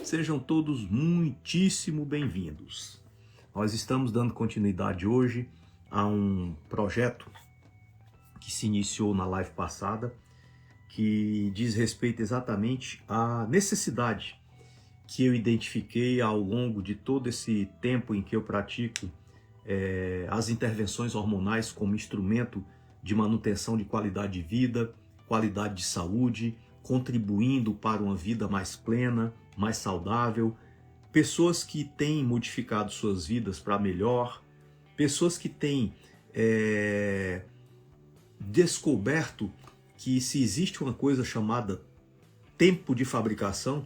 Sejam todos muitíssimo bem-vindos. Nós estamos dando continuidade hoje a um projeto que se iniciou na live passada, que diz respeito exatamente à necessidade que eu identifiquei ao longo de todo esse tempo em que eu pratico as intervenções hormonais como instrumento de manutenção de qualidade de vida, qualidade de saúde, contribuindo para uma vida mais plena, mais saudável, pessoas que têm modificado suas vidas para melhor, pessoas que têm descoberto que se existe uma coisa chamada tempo de fabricação,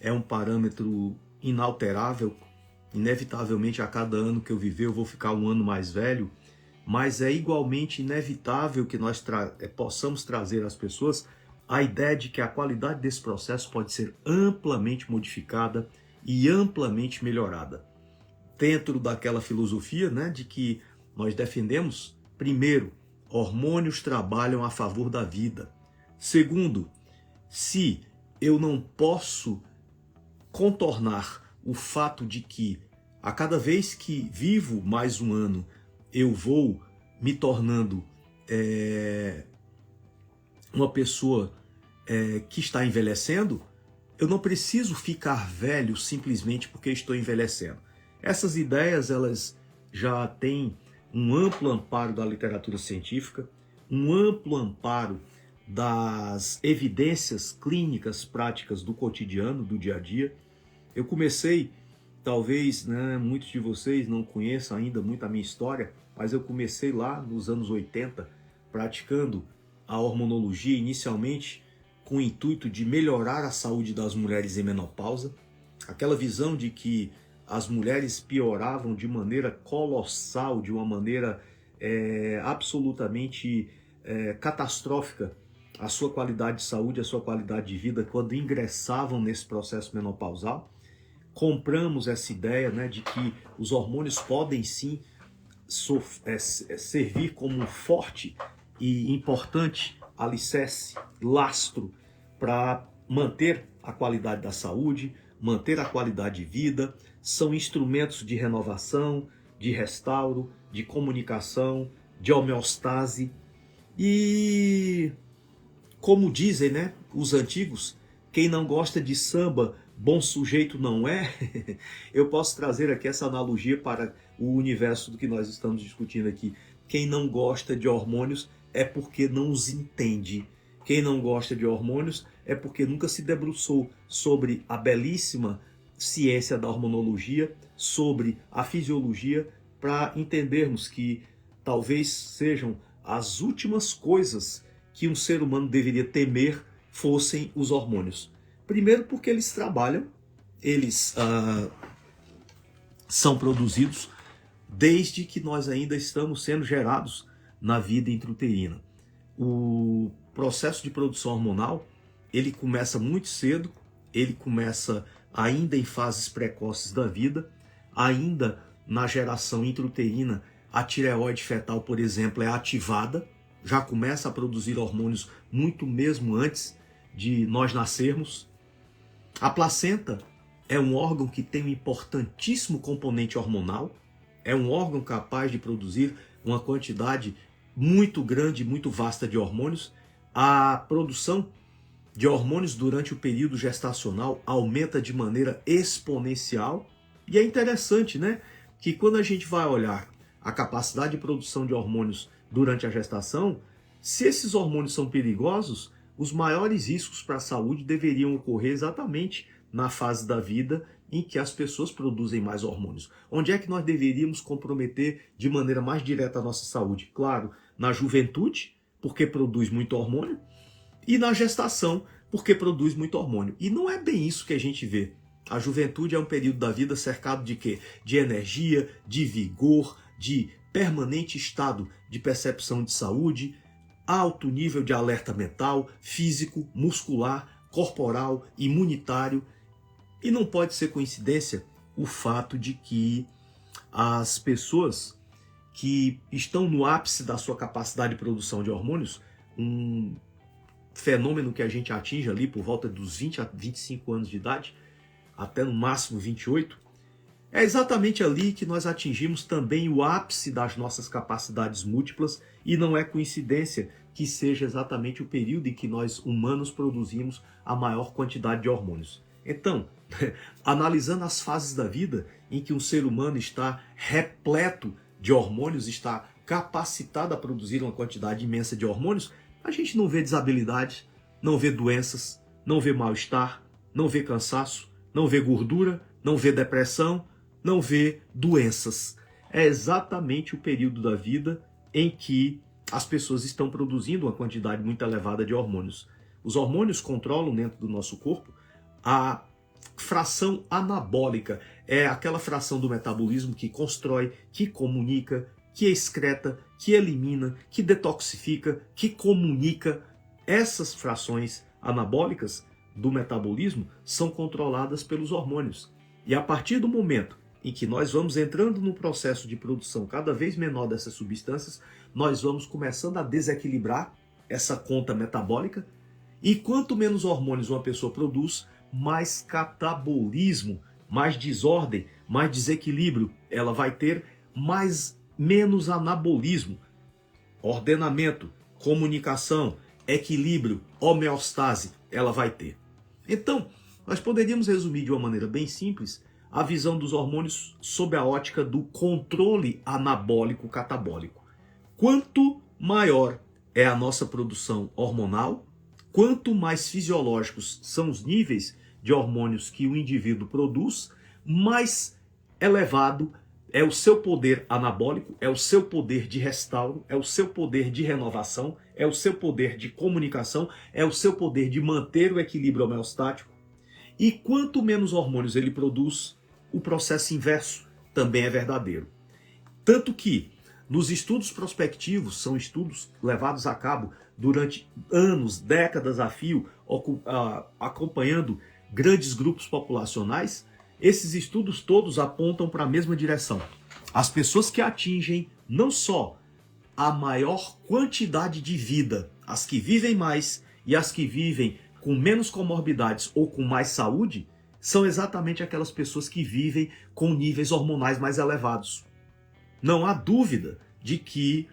é um parâmetro inalterável, inevitavelmente a cada ano que eu viver eu vou ficar um ano mais velho, mas é igualmente inevitável que nós possamos trazer às pessoas a ideia de que a qualidade desse processo pode ser amplamente modificada e amplamente melhorada. Dentro daquela filosofia, de que nós defendemos, primeiro, hormônios trabalham a favor da vida. Segundo, se eu não posso contornar o fato de que a cada vez que vivo mais um ano, eu vou me tornando uma pessoa que está envelhecendo, eu não preciso ficar velho simplesmente porque estou envelhecendo. Essas ideias elas já têm um amplo amparo da literatura científica, um amplo amparo das evidências clínicas práticas do cotidiano, do dia a dia. Eu comecei, talvez muitos de vocês não conheçam ainda muito a minha história, mas eu comecei lá nos anos 80 praticando a hormonologia inicialmente com o intuito de melhorar a saúde das mulheres em menopausa, aquela visão de que as mulheres pioravam de maneira colossal, de uma maneira absolutamente catastrófica a sua qualidade de saúde, a sua qualidade de vida quando ingressavam nesse processo menopausal. Compramos essa ideia de que os hormônios podem sim servir como um forte e importante alicerce, lastro para manter a qualidade da saúde, manter a qualidade de vida. São instrumentos de renovação, de restauro, de comunicação, de homeostase. E como dizem os antigos, quem não gosta de samba, bom sujeito não é. Eu posso trazer aqui essa analogia para o universo do que nós estamos discutindo aqui. Quem não gosta de hormônios é porque não os entende. Quem não gosta de hormônios é porque nunca se debruçou sobre a belíssima ciência da hormonologia, sobre a fisiologia, para entendermos que talvez sejam as últimas coisas que um ser humano deveria temer fossem os hormônios. Primeiro porque eles trabalham, eles são produzidos desde que nós ainda estamos sendo gerados na vida intrauterina. O processo de produção hormonal, ele começa muito cedo, ele começa ainda em fases precoces da vida, ainda na geração intrauterina, a tireoide fetal, por exemplo, é ativada, já começa a produzir hormônios muito mesmo antes de nós nascermos. A placenta é um órgão que tem um importantíssimo componente hormonal, é um órgão capaz de produzir uma quantidade muito grande, muito vasta de hormônios. A produção de hormônios durante o período gestacional aumenta de maneira exponencial. E é interessante, que quando a gente vai olhar a capacidade de produção de hormônios durante a gestação, se esses hormônios são perigosos, os maiores riscos para a saúde deveriam ocorrer exatamente na fase da vida em que as pessoas produzem mais hormônios. Onde é que nós deveríamos comprometer de maneira mais direta a nossa saúde? Claro, na juventude, porque produz muito hormônio, e na gestação, porque produz muito hormônio. E não é bem isso que a gente vê. A juventude é um período da vida cercado de quê? De energia, de vigor, de permanente estado de percepção de saúde, alto nível de alerta mental, físico, muscular, corporal, imunitário. E não pode ser coincidência o fato de que as pessoas que estão no ápice da sua capacidade de produção de hormônios, um fenômeno que a gente atinge ali por volta dos 20 a 25 anos de idade, até no máximo 28, é exatamente ali que nós atingimos também o ápice das nossas capacidades múltiplas, e não é coincidência que seja exatamente o período em que nós humanos produzimos a maior quantidade de hormônios. Então, analisando as fases da vida em que um ser humano está repleto de hormônios, está capacitado a produzir uma quantidade imensa de hormônios, a gente não vê desabilidade, não vê doenças, não vê mal-estar, não vê cansaço, não vê gordura, não vê depressão, não vê doenças. É exatamente o período da vida em que as pessoas estão produzindo uma quantidade muito elevada de hormônios. Os hormônios controlam dentro do nosso corpo a fração anabólica. É aquela fração do metabolismo que constrói, que comunica, que excreta, que elimina, que detoxifica, que comunica. Essas frações anabólicas do metabolismo são controladas pelos hormônios. E a partir do momento em que nós vamos entrando num processo de produção cada vez menor dessas substâncias, nós vamos começando a desequilibrar essa conta metabólica, e quanto menos hormônios uma pessoa produz, mais catabolismo, mais desordem, mais desequilíbrio ela vai ter, menos anabolismo, ordenamento, comunicação, equilíbrio, homeostase ela vai ter. Então, nós poderíamos resumir de uma maneira bem simples a visão dos hormônios sob a ótica do controle anabólico catabólico. Quanto maior é a nossa produção hormonal, quanto mais fisiológicos são os níveis de hormônios que o indivíduo produz, mais elevado é o seu poder anabólico, é o seu poder de restauro, é o seu poder de renovação, é o seu poder de comunicação, é o seu poder de manter o equilíbrio homeostático. E quanto menos hormônios ele produz, o processo inverso também é verdadeiro. Tanto que, nos estudos prospectivos, são estudos levados a cabo durante anos, décadas a fio, acompanhando grandes grupos populacionais, esses estudos todos apontam para a mesma direção. As pessoas que atingem não só a maior quantidade de vida, as que vivem mais e as que vivem com menos comorbidades ou com mais saúde, são exatamente aquelas pessoas que vivem com níveis hormonais mais elevados. Não há dúvida de que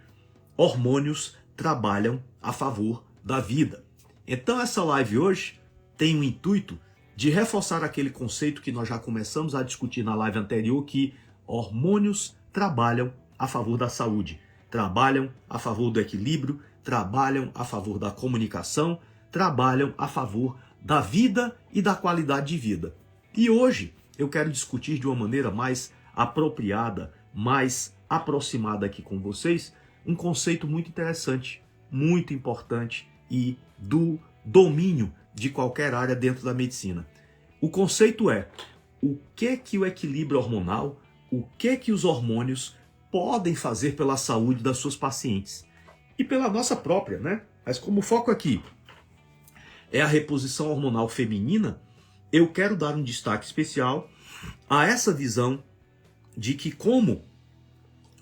hormônios trabalham a favor da vida. Então essa live hoje tem o intuito de reforçar aquele conceito que nós já começamos a discutir na live anterior, que hormônios trabalham a favor da saúde, trabalham a favor do equilíbrio, trabalham a favor da comunicação, trabalham a favor da vida e da qualidade de vida. E hoje eu quero discutir de uma maneira mais apropriada, mais aproximada aqui com vocês, um conceito muito interessante, muito importante e do domínio de qualquer área dentro da medicina. O conceito é o que o equilíbrio hormonal, o que os hormônios podem fazer pela saúde das suas pacientes e pela nossa própria, né? Mas como o foco aqui é a reposição hormonal feminina, eu quero dar um destaque especial a essa visão de que como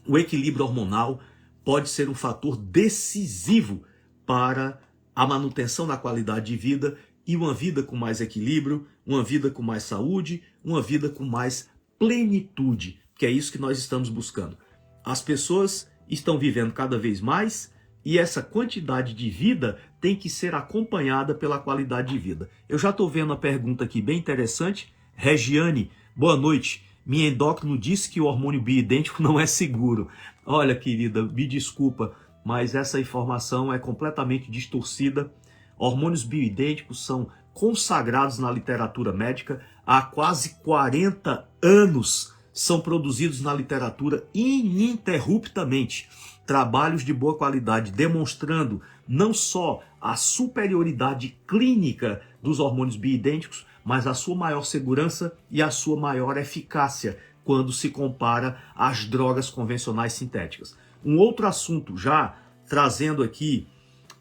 o equilíbrio hormonal pode ser um fator decisivo para a manutenção da qualidade de vida e uma vida com mais equilíbrio, uma vida com mais saúde, uma vida com mais plenitude, que é isso que nós estamos buscando. As pessoas estão vivendo cada vez mais e essa quantidade de vida tem que ser acompanhada pela qualidade de vida. Eu já estou vendo a pergunta aqui bem interessante. Regiane, boa noite. Minha endócrino disse que o hormônio bioidêntico não é seguro. Olha, querida, me desculpa, mas essa informação é completamente distorcida. Hormônios bioidênticos são consagrados na literatura médica. Há quase 40 anos são produzidos na literatura ininterruptamente trabalhos de boa qualidade demonstrando não só a superioridade clínica dos hormônios bioidênticos, mas a sua maior segurança e a sua maior eficácia quando se compara às drogas convencionais sintéticas. Um outro assunto, já trazendo aqui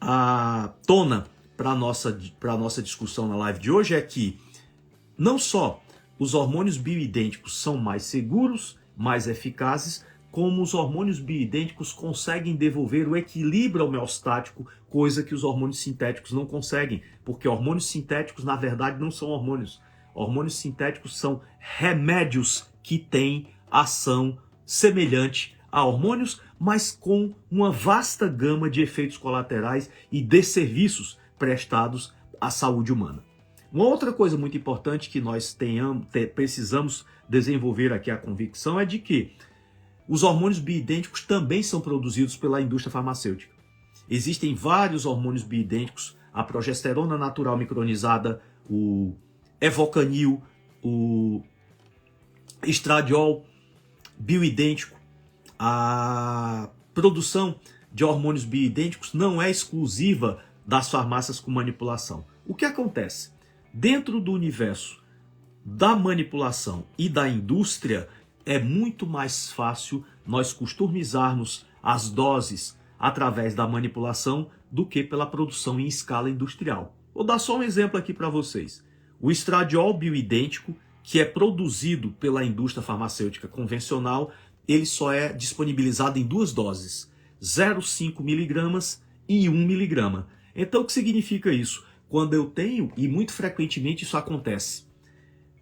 à tona para a nossa discussão na live de hoje, é que não só os hormônios bioidênticos são mais seguros, mais eficazes, como os hormônios bioidênticos conseguem devolver o equilíbrio homeostático, coisa que os hormônios sintéticos não conseguem, porque hormônios sintéticos, na verdade, não são hormônios. Hormônios sintéticos são remédios que têm ação semelhante a hormônios, mas com uma vasta gama de efeitos colaterais e desserviços prestados à saúde humana. Uma outra coisa muito importante que nós precisamos desenvolver aqui a convicção é de que os hormônios bioidênticos também são produzidos pela indústria farmacêutica. Existem vários hormônios bioidênticos, a progesterona natural micronizada, o evocanil, o estradiol bioidêntico. A produção de hormônios bioidênticos não é exclusiva das farmácias com manipulação. O que acontece? Dentro do universo da manipulação e da indústria, é muito mais fácil nós customizarmos as doses através da manipulação do que pela produção em escala industrial. Vou dar só um exemplo aqui para vocês. O estradiol bioidêntico, que é produzido pela indústria farmacêutica convencional, ele só é disponibilizado em duas doses, 0,5 mg e 1 mg. Então o que significa isso? Quando eu tenho, e muito frequentemente isso acontece,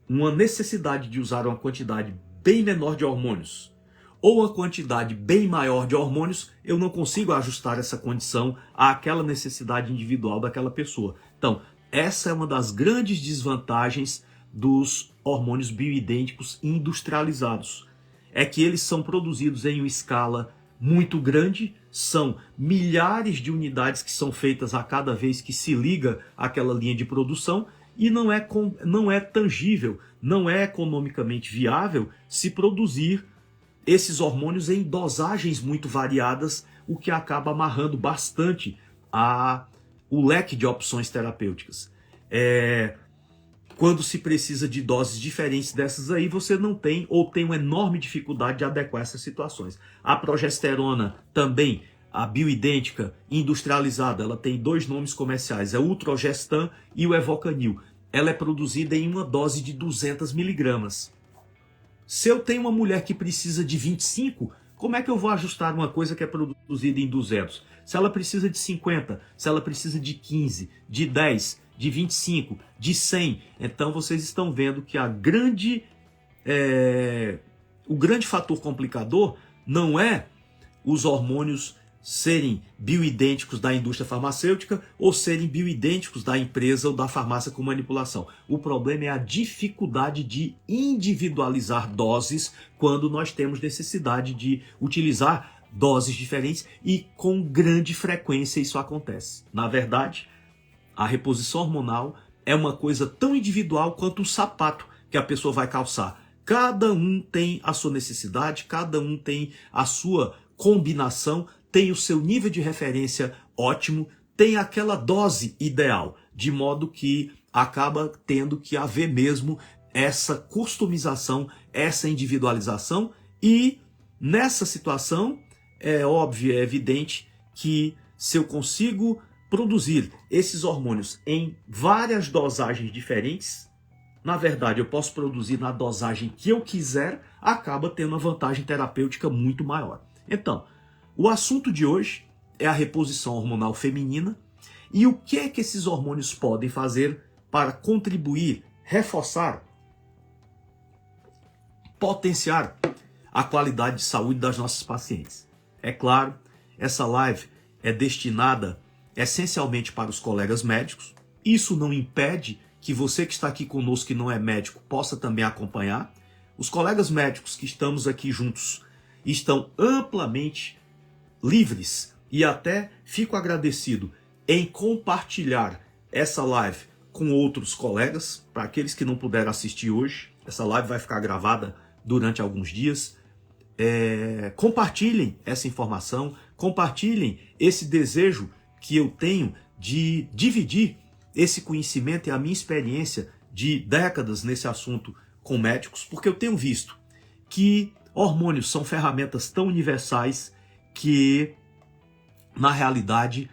uma necessidade de usar uma quantidade bem menor de hormônios ou uma quantidade bem maior de hormônios, eu não consigo ajustar essa condição àquela necessidade individual daquela pessoa. Então, essa é uma das grandes desvantagens dos hormônios bioidênticos industrializados. É que eles são produzidos em uma escala muito grande, são milhares de unidades que são feitas a cada vez que se liga àquela linha de produção e não é tangível, não é economicamente viável se produzir esses hormônios em dosagens muito variadas, o que acaba amarrando bastante o leque de opções terapêuticas. Quando se precisa de doses diferentes dessas aí, você não tem ou tem uma enorme dificuldade de adequar essas situações. A progesterona também, a bioidêntica industrializada, ela tem dois nomes comerciais, é o Ultrogestan e o Evocanil. Ela é produzida em uma dose de 200 miligramas. Se eu tenho uma mulher que precisa de 25, como é que eu vou ajustar uma coisa que é produzida em 200? Se ela precisa de 50, se ela precisa de 15, de 10, de 25, de 100, então vocês estão vendo que o grande fator complicador não é os hormônios serem bioidênticos da indústria farmacêutica ou serem bioidênticos da empresa ou da farmácia com manipulação. O problema é a dificuldade de individualizar doses quando nós temos necessidade de utilizar doses diferentes e com grande frequência isso acontece. Na verdade, a reposição hormonal é uma coisa tão individual quanto um sapato que a pessoa vai calçar. Cada um tem a sua necessidade, cada um tem a sua combinação, tem o seu nível de referência ótimo, tem aquela dose ideal, de modo que acaba tendo que haver mesmo essa customização, essa individualização, e nessa situação é óbvio, é evidente que se eu consigo produzir esses hormônios em várias dosagens diferentes, na verdade eu posso produzir na dosagem que eu quiser, acaba tendo uma vantagem terapêutica muito maior. Então, o assunto de hoje é a reposição hormonal feminina e o que é que esses hormônios podem fazer para contribuir, reforçar, potenciar a qualidade de saúde das nossas pacientes. É claro, essa live é destinada essencialmente para os colegas médicos. Isso não impede que você que está aqui conosco, que não é médico, possa também acompanhar. Os colegas médicos que estamos aqui juntos estão amplamente livres e até fico agradecido em compartilhar essa live com outros colegas. Para aqueles que não puderam assistir hoje, essa live vai ficar gravada durante alguns dias. Compartilhem essa informação, compartilhem esse desejo que eu tenho de dividir esse conhecimento e a minha experiência de décadas nesse assunto com médicos, porque eu tenho visto que hormônios são ferramentas tão universais que, na realidade,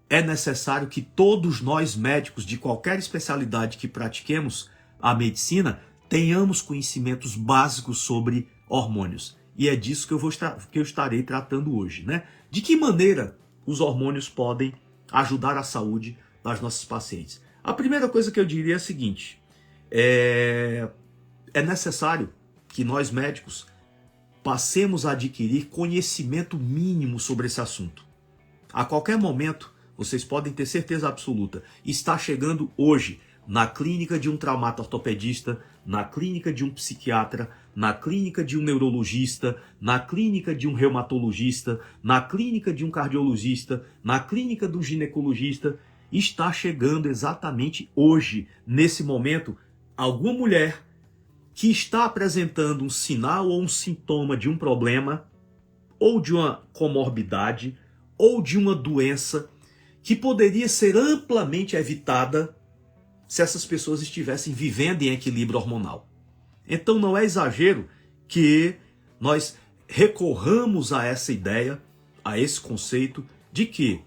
é necessário que todos nós médicos de qualquer especialidade que pratiquemos a medicina tenhamos conhecimentos básicos sobre hormônios. E é disso que eu estarei tratando hoje, né? De que maneira os hormônios podem ajudar a saúde das nossas pacientes? A primeira coisa que eu diria é a seguinte: é necessário que nós médicos passemos a adquirir conhecimento mínimo sobre esse assunto. A qualquer momento, vocês podem ter certeza absoluta, está chegando hoje na clínica de um traumato-ortopedista, na clínica de um psiquiatra, na clínica de um neurologista, na clínica de um reumatologista, na clínica de um cardiologista, na clínica do ginecologista, está chegando exatamente hoje, nesse momento, alguma mulher que está apresentando um sinal ou um sintoma de um problema, ou de uma comorbidade, ou de uma doença que poderia ser amplamente evitada se essas pessoas estivessem vivendo em equilíbrio hormonal. Então não é exagero que nós recorramos a essa ideia, a esse conceito de que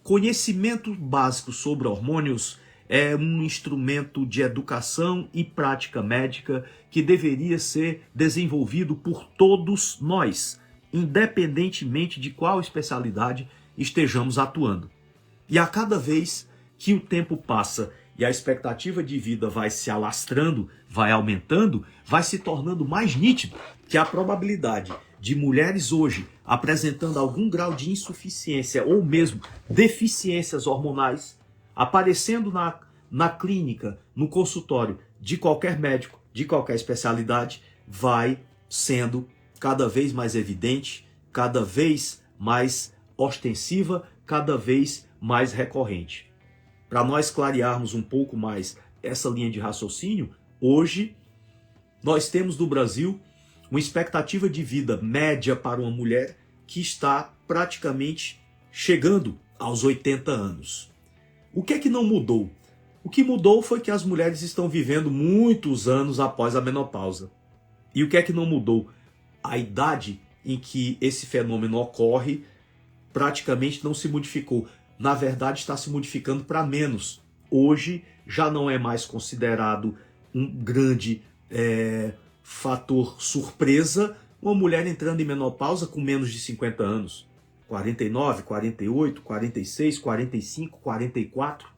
conhecimento básico sobre hormônios é um instrumento de educação e prática médica que deveria ser desenvolvido por todos nós, independentemente de qual especialidade estejamos atuando. E a cada vez que o tempo passa e a expectativa de vida vai se alastrando, vai aumentando, vai se tornando mais nítido que a probabilidade de mulheres hoje apresentando algum grau de insuficiência ou mesmo deficiências hormonais aparecendo na clínica, no consultório de qualquer médico, de qualquer especialidade, vai sendo cada vez mais evidente, cada vez mais ostensiva, cada vez mais recorrente. Para nós clarearmos um pouco mais essa linha de raciocínio, hoje nós temos no Brasil uma expectativa de vida média para uma mulher que está praticamente chegando aos 80 anos. O que é que não mudou? O que mudou foi que as mulheres estão vivendo muitos anos após a menopausa. E o que é que não mudou? A idade em que esse fenômeno ocorre praticamente não se modificou. Na verdade, está se modificando para menos. Hoje já não é mais considerado um grande fator surpresa uma mulher entrando em menopausa com menos de 50 anos. 49, 48, 46, 45, 44.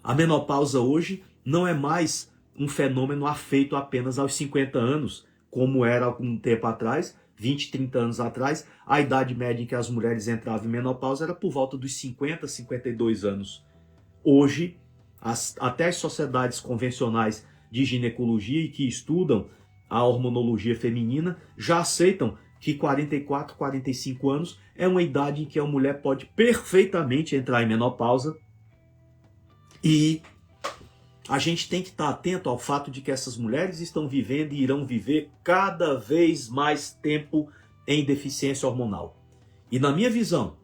A menopausa hoje não é mais um fenômeno afeito apenas aos 50 anos, como era algum tempo atrás, 20, 30 anos atrás. A idade média em que as mulheres entravam em menopausa era por volta dos 50, 52 anos. Hoje, até as sociedades convencionais de ginecologia e que estudam a hormonologia feminina já aceitam que 44, 45 anos é uma idade em que a mulher pode perfeitamente entrar em menopausa. E a gente tem que estar atento ao fato de que essas mulheres estão vivendo e irão viver cada vez mais tempo em deficiência hormonal. E na minha visão,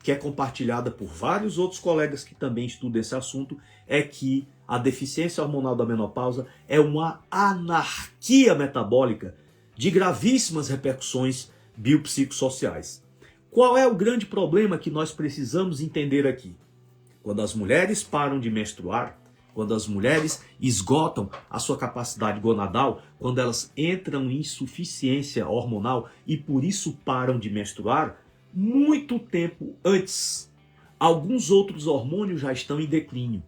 que é compartilhada por vários outros colegas que também estudam esse assunto, é que a deficiência hormonal da menopausa é uma anarquia metabólica de gravíssimas repercussões biopsicossociais. Qual é o grande problema que nós precisamos entender aqui? Quando as mulheres param de menstruar, quando as mulheres esgotam a sua capacidade gonadal, quando elas entram em insuficiência hormonal e por isso param de menstruar, muito tempo antes, alguns outros hormônios já estão em declínio.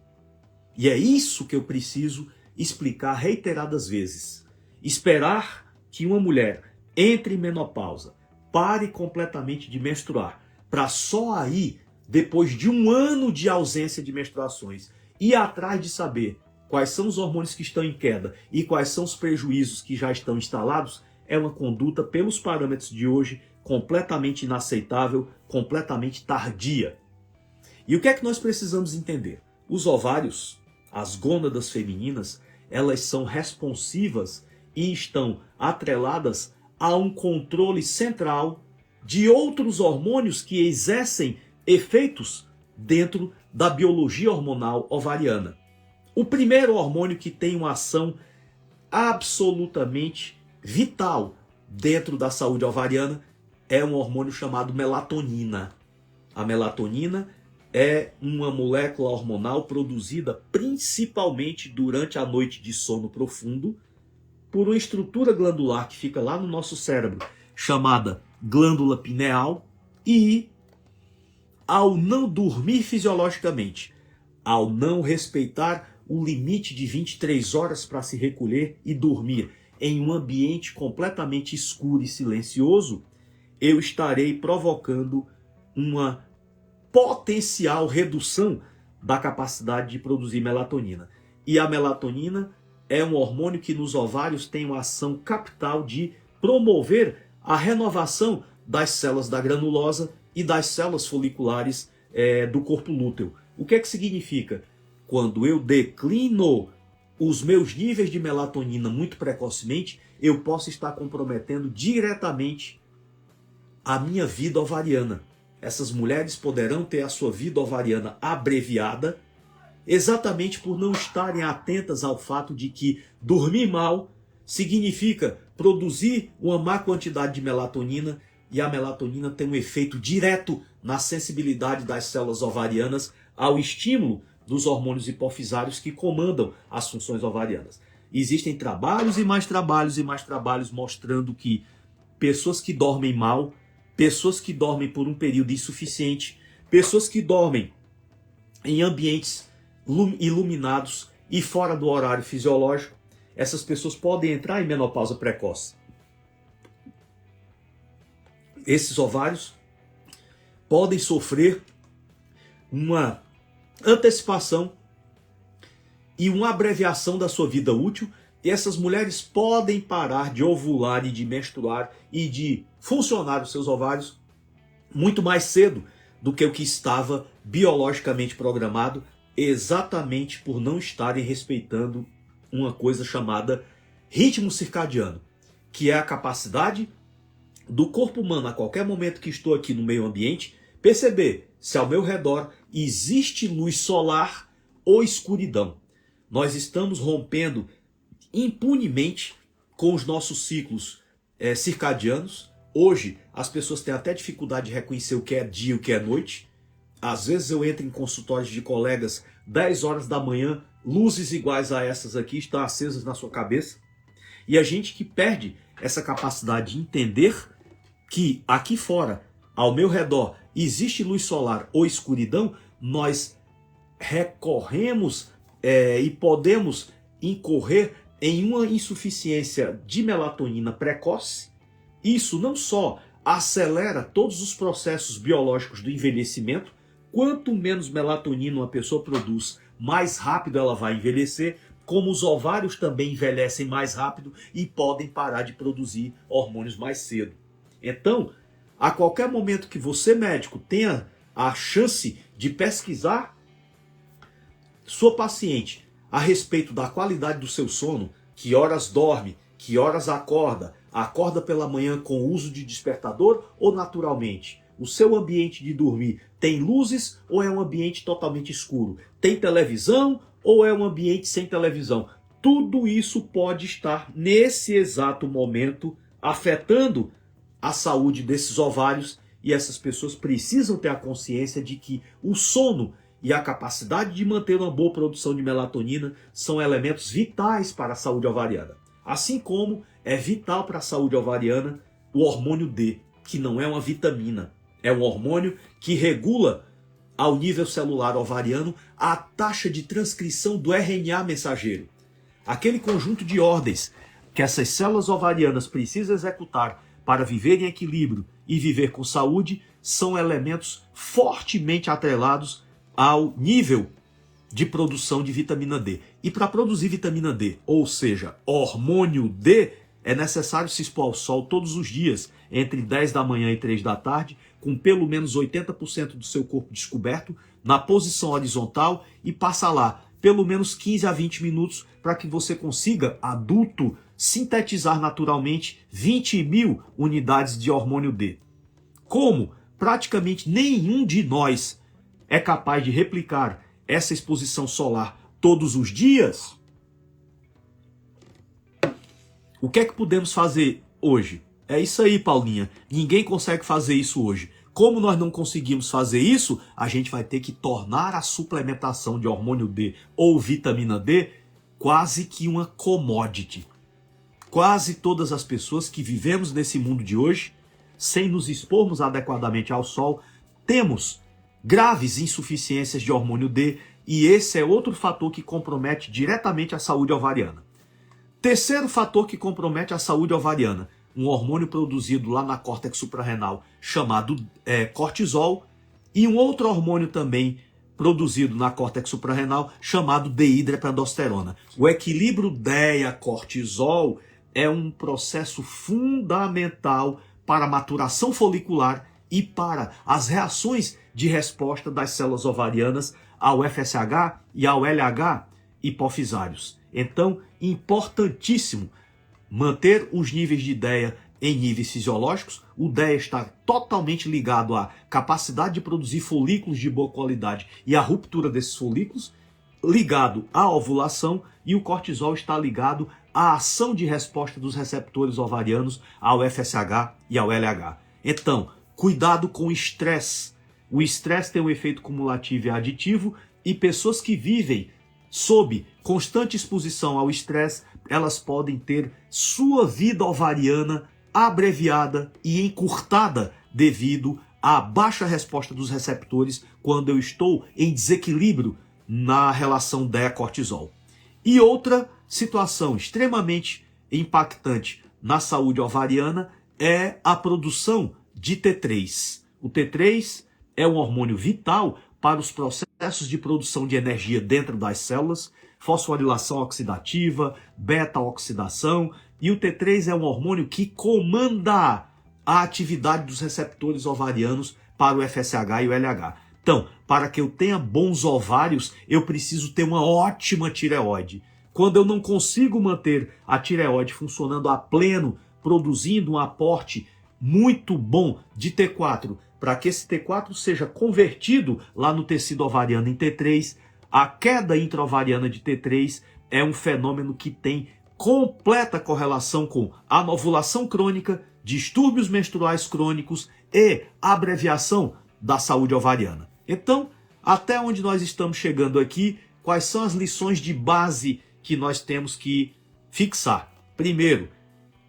E é isso que eu preciso explicar reiteradas vezes. Esperar que uma mulher entre em menopausa, pare completamente de menstruar, para só aí, depois de um ano de ausência de menstruações, ir atrás de saber quais são os hormônios que estão em queda e quais são os prejuízos que já estão instalados, é uma conduta, pelos parâmetros de hoje, completamente inaceitável, completamente tardia. E o que é que nós precisamos entender? Os ovários, as gônadas femininas, elas são responsivas e estão atreladas a um controle central de outros hormônios que exercem efeitos dentro da biologia hormonal ovariana. O primeiro hormônio que tem uma ação absolutamente vital dentro da saúde ovariana é um hormônio chamado melatonina. A melatonina é uma molécula hormonal produzida principalmente durante a noite de sono profundo por uma estrutura glandular que fica lá no nosso cérebro, chamada glândula pineal, e ao não dormir fisiologicamente, ao não respeitar o limite de 23 horas para se recolher e dormir em um ambiente completamente escuro e silencioso, eu estarei provocando uma potencial redução da capacidade de produzir melatonina. E a melatonina é um hormônio que nos ovários tem uma ação capital de promover a renovação das células da granulosa e das células foliculares do corpo lúteo. O que é que significa? Quando eu declino os meus níveis de melatonina muito precocemente, eu posso estar comprometendo diretamente a minha vida ovariana. Essas mulheres poderão ter a sua vida ovariana abreviada exatamente por não estarem atentas ao fato de que dormir mal significa produzir uma má quantidade de melatonina, e a melatonina tem um efeito direto na sensibilidade das células ovarianas ao estímulo dos hormônios hipofisários que comandam as funções ovarianas. Existem trabalhos e mais trabalhos e mais trabalhos mostrando que pessoas que dormem mal, pessoas que dormem por um período insuficiente, pessoas que dormem em ambientes iluminados e fora do horário fisiológico, essas pessoas podem entrar em menopausa precoce. Esses ovários podem sofrer uma antecipação e uma abreviação da sua vida útil, e essas mulheres podem parar de ovular e de menstruar e de funcionar os seus ovários muito mais cedo do que o que estava biologicamente programado, exatamente por não estarem respeitando uma coisa chamada ritmo circadiano, que é a capacidade do corpo humano, a qualquer momento que estou aqui no meio ambiente, perceber se ao meu redor existe luz solar ou escuridão. Nós estamos rompendo impunemente com os nossos ciclos circadianos. Hoje as pessoas têm até dificuldade de reconhecer o que é dia e o que é noite. Às vezes eu entro em consultórios de colegas 10 horas da manhã, luzes iguais a essas aqui estão acesas na sua cabeça. E a gente que perde essa capacidade de entender que aqui fora, ao meu redor, existe luz solar ou escuridão, nós recorremos e podemos incorrer em uma insuficiência de melatonina precoce. Isso não só acelera todos os processos biológicos do envelhecimento, quanto menos melatonina uma pessoa produz, mais rápido ela vai envelhecer, como os ovários também envelhecem mais rápido e podem parar de produzir hormônios mais cedo. Então, a qualquer momento que você, médico, tenha a chance de pesquisar sua paciente a respeito da qualidade do seu sono, que horas dorme, que horas acorda pela manhã com uso de despertador ou naturalmente, o seu ambiente de dormir tem luzes ou é um ambiente totalmente escuro, tem televisão ou é um ambiente sem televisão. Tudo isso pode estar nesse exato momento afetando a saúde desses ovários, e essas pessoas precisam ter a consciência de que o sono e a capacidade de manter uma boa produção de melatonina são elementos vitais para a saúde ovariana. Assim como é vital para a saúde ovariana o hormônio D, que não é uma vitamina, é um hormônio que regula ao nível celular ovariano a taxa de transcrição do RNA mensageiro. Aquele conjunto de ordens que essas células ovarianas precisam executar para viver em equilíbrio e viver com saúde são elementos fortemente atrelados ao nível de produção de vitamina D. E para produzir vitamina D, ou seja, hormônio D, é necessário se expor ao sol todos os dias, entre 10 da manhã e 3 da tarde, com pelo menos 80% do seu corpo descoberto, na posição horizontal, e passa lá pelo menos 15 a 20 minutos para que você consiga, adulto, sintetizar naturalmente 20.000 unidades de hormônio D. Como praticamente nenhum de nós é capaz de replicar essa exposição solar todos os dias, o que é que podemos fazer hoje? É isso aí, Paulinha. Ninguém consegue fazer isso hoje. Como nós não conseguimos fazer isso, a gente vai ter que tornar a suplementação de hormônio D ou vitamina D quase que uma commodity. Quase todas as pessoas que vivemos nesse mundo de hoje, sem nos expormos adequadamente ao sol, temos graves insuficiências de hormônio D, e esse é outro fator que compromete diretamente a saúde ovariana. Terceiro fator que compromete a saúde ovariana, um hormônio produzido lá na córtex suprarrenal chamado cortisol, e um outro hormônio também produzido na córtex suprarrenal chamado dehidroepiandrosterona. O equilíbrio DEA-cortisol é um processo fundamental para a maturação folicular e para as reações de resposta das células ovarianas ao FSH e ao LH hipofisários. Então, importantíssimo manter os níveis de DEA em níveis fisiológicos. O DEA está totalmente ligado à capacidade de produzir folículos de boa qualidade e à ruptura desses folículos, ligado à ovulação, e o cortisol está ligado à ação de resposta dos receptores ovarianos ao FSH e ao LH. Então, cuidado com o estresse. O estresse tem um efeito cumulativo e aditivo, e pessoas que vivem sob constante exposição ao estresse, elas podem ter sua vida ovariana abreviada e encurtada devido à baixa resposta dos receptores quando eu estou em desequilíbrio na relação DEA-cortisol. E outra situação extremamente impactante na saúde ovariana é a produção de T3. O T3 é um hormônio vital para os processos de produção de energia dentro das células, fosforilação oxidativa, beta-oxidação, e o T3 é um hormônio que comanda a atividade dos receptores ovarianos para o FSH e o LH. Então, para que eu tenha bons ovários, eu preciso ter uma ótima tireoide. Quando eu não consigo manter a tireoide funcionando a pleno, produzindo um aporte muito bom de T4, para que esse T4 seja convertido lá no tecido ovariano em T3, a queda intraovariana de T3 é um fenômeno que tem completa correlação com anovulação crônica, distúrbios menstruais crônicos e abreviação da saúde ovariana. Então, até onde nós estamos chegando aqui, quais são as lições de base que nós temos que fixar? Primeiro,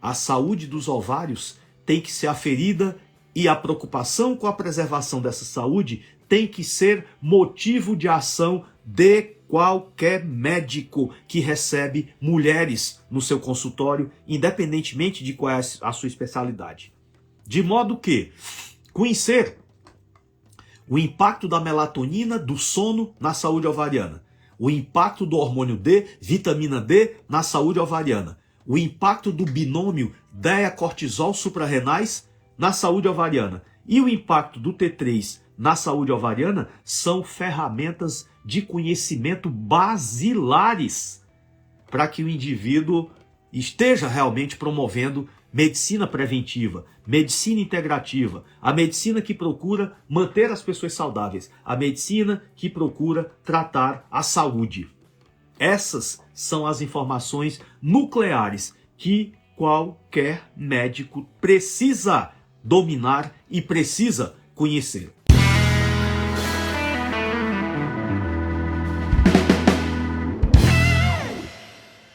a saúde dos ovários tem que ser aferida e a preocupação com a preservação dessa saúde tem que ser motivo de ação de qualquer médico que recebe mulheres no seu consultório, independentemente de qual é a sua especialidade. De modo que conhecer o impacto da melatonina, do sono na saúde ovariana, o impacto do hormônio D, vitamina D, na saúde ovariana, o impacto do binômio DEA-cortisol suprarrenais na saúde ovariana e o impacto do T3 na saúde ovariana são ferramentas de conhecimento basilares para que o indivíduo esteja realmente promovendo medicina preventiva, medicina integrativa, a medicina que procura manter as pessoas saudáveis, a medicina que procura tratar a saúde. Essas são as informações nucleares que qualquer médico precisa dominar e precisa conhecer.